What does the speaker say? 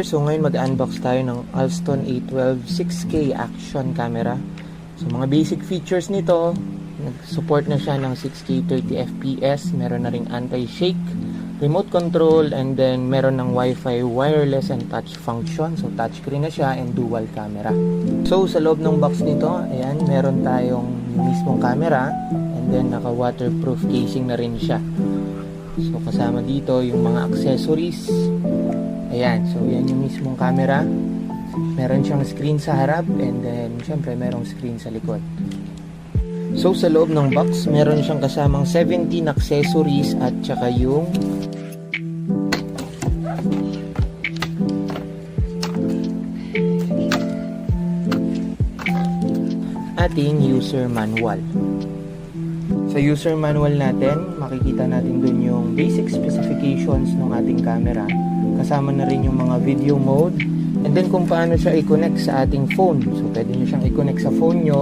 So ngayon mag-unbox tayo ng Alston A12 6K action camera. So mga basic features nito, nag-support na siya ng 6K 30fps, meron na ring anti-shake, remote control, and then meron ng Wi-Fi, wireless, and touch function. So touchscreen na siya and dual camera. So sa loob ng box nito, ayan, meron tayong mismong camera and then naka-waterproof casing na rin siya. So kasama dito yung mga accessories. Ayan, so yan yung mismong camera. Meron siyang screen sa harap and then syempre merong screen sa likod. So sa loob ng box, meron siyang kasamang 17 accessories at saka yung ating user manual. Sa user manual natin, makikita natin dun yung basic specifications ng ating camera. Kasama na rin yung mga video mode and then kung paano siya i-connect sa ating phone. So pwede nyo siyang i-connect sa phone nyo